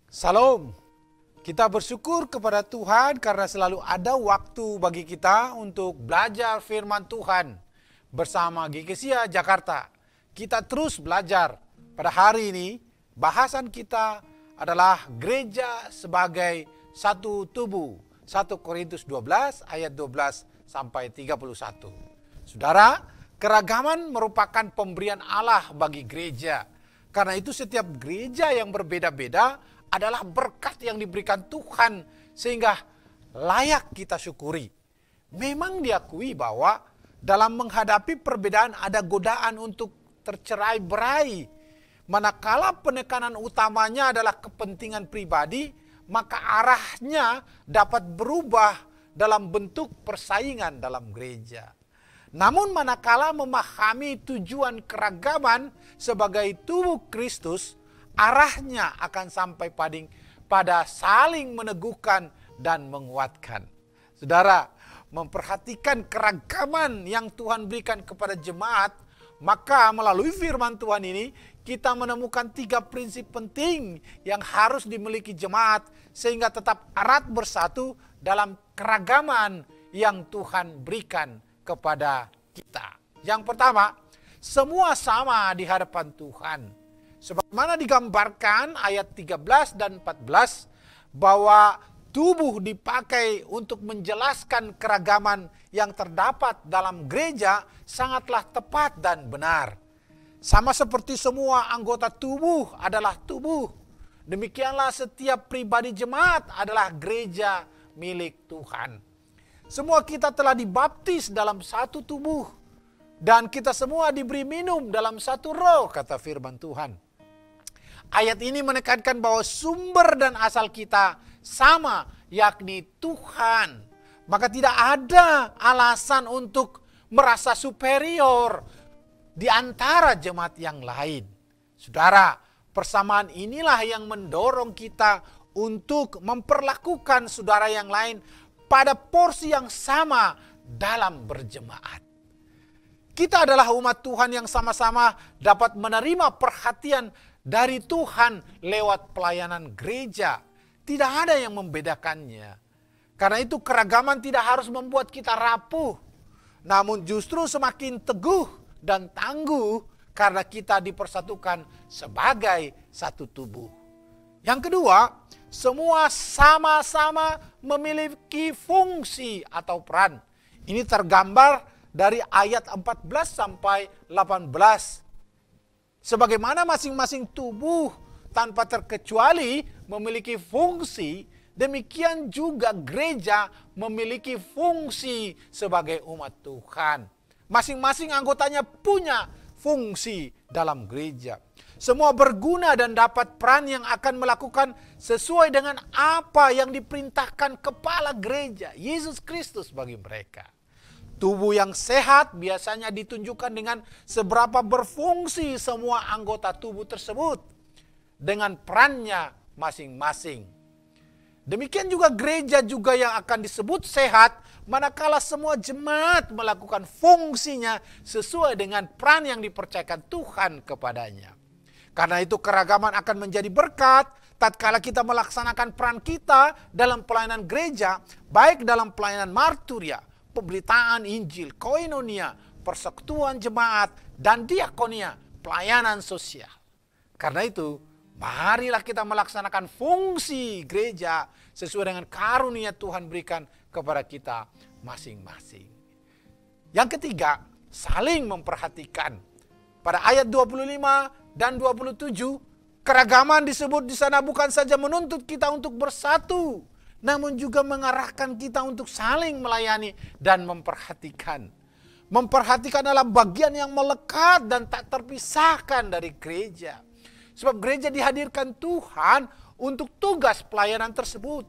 Salam. Kita bersyukur kepada Tuhan karena selalu ada waktu bagi kita untuk belajar firman Tuhan bersama GKSIA Jakarta. Kita terus belajar. Pada hari ini bahasan kita adalah gereja sebagai satu tubuh. 1 Korintus 12 ayat 12 sampai 31. Saudara, keragaman merupakan pemberian Allah bagi gereja. Karena itu setiap gereja yang berbeda-beda adalah berkat yang diberikan Tuhan sehingga layak kita syukuri. Memang diakui bahwa dalam menghadapi perbedaan ada godaan untuk tercerai-berai. Manakala penekanan utamanya adalah kepentingan pribadi, maka arahnya dapat berubah dalam bentuk persaingan dalam gereja. Namun manakala memahami tujuan keragaman sebagai tubuh Kristus, arahnya akan sampai pada saling meneguhkan dan menguatkan. Saudara, memperhatikan keragaman yang Tuhan berikan kepada jemaat, maka melalui firman Tuhan ini, kita menemukan 3 prinsip penting yang harus dimiliki jemaat sehingga tetap erat bersatu dalam keragaman yang Tuhan berikan kepada kita. Yang pertama, semua sama di hadapan Tuhan. Sebagaimana digambarkan ayat 13 dan 14 bahwa tubuh dipakai untuk menjelaskan keragaman yang terdapat dalam gereja sangatlah tepat dan benar. Sama seperti semua anggota tubuh adalah tubuh, demikianlah setiap pribadi jemaat adalah gereja milik Tuhan. Semua kita telah dibaptis dalam satu tubuh dan kita semua diberi minum dalam satu roh, kata firman Tuhan. Ayat ini menekankan bahwa sumber dan asal kita sama, yakni Tuhan. Maka tidak ada alasan untuk merasa superior di antara jemaat yang lain. Saudara, persamaan inilah yang mendorong kita untuk memperlakukan saudara yang lain pada porsi yang sama dalam berjemaat. Kita adalah umat Tuhan yang sama-sama dapat menerima perhatian dari Tuhan lewat pelayanan gereja. Tidak ada yang membedakannya. Karena itu keragaman tidak harus membuat kita rapuh. Namun justru semakin teguh dan tangguh karena kita dipersatukan sebagai satu tubuh. Yang kedua, semua sama-sama memiliki fungsi atau peran. Ini tergambar dari ayat 14 sampai 18. Sebagaimana masing-masing tubuh tanpa terkecuali memiliki fungsi, demikian juga gereja memiliki fungsi sebagai umat Tuhan. Masing-masing anggotanya punya fungsi dalam gereja. Semua berguna dan dapat peran yang akan melakukan sesuai dengan apa yang diperintahkan kepala gereja, Yesus Kristus bagi mereka. Tubuh yang sehat biasanya ditunjukkan dengan seberapa berfungsi semua anggota tubuh tersebut dengan perannya masing-masing. Demikian juga gereja juga yang akan disebut sehat manakala semua jemaat melakukan fungsinya sesuai dengan peran yang dipercayakan Tuhan kepadanya. Karena itu keragaman akan menjadi berkat tatkala kita melaksanakan peran kita dalam pelayanan gereja, baik dalam pelayanan marturia, pemberitaan Injil, koinonia, persekutuan jemaat, dan diakonia, pelayanan sosial. Karena itu, marilah kita melaksanakan fungsi gereja sesuai dengan karunia Tuhan berikan kepada kita masing-masing. Yang ketiga, saling memperhatikan. Pada ayat 25 dan 27, keragaman disebut di sana bukan saja menuntut kita untuk bersatu, namun juga mengarahkan kita untuk saling melayani dan memperhatikan. Memperhatikan adalah bagian yang melekat dan tak terpisahkan dari gereja. Sebab gereja dihadirkan Tuhan untuk tugas pelayanan tersebut.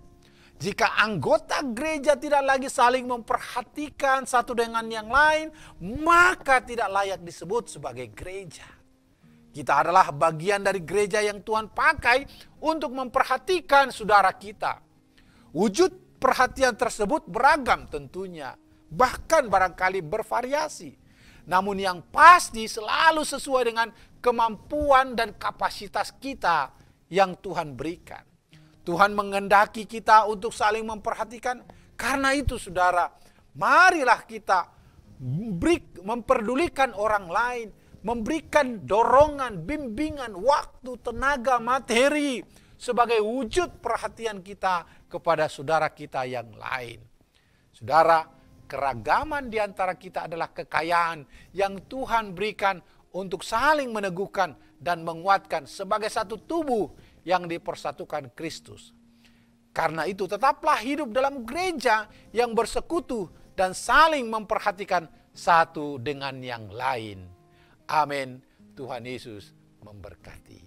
Jika anggota gereja tidak lagi saling memperhatikan satu dengan yang lain, maka tidak layak disebut sebagai gereja. Kita adalah bagian dari gereja yang Tuhan pakai untuk memperhatikan saudara kita. Wujud perhatian tersebut beragam tentunya, bahkan barangkali bervariasi. Namun yang pasti selalu sesuai dengan kemampuan dan kapasitas kita yang Tuhan berikan. Tuhan mengendaki kita untuk saling memperhatikan. Karena itu saudara, marilah kita memperdulikan orang lain, memberikan dorongan, bimbingan, waktu, tenaga, materi sebagai wujud perhatian kita kepada saudara kita yang lain. Saudara, keragaman di antara kita adalah kekayaan yang Tuhan berikan untuk saling meneguhkan dan menguatkan sebagai satu tubuh yang dipersatukan Kristus. Karena itu tetaplah hidup dalam gereja yang bersekutu dan saling memperhatikan satu dengan yang lain. Amin. Tuhan Yesus memberkati.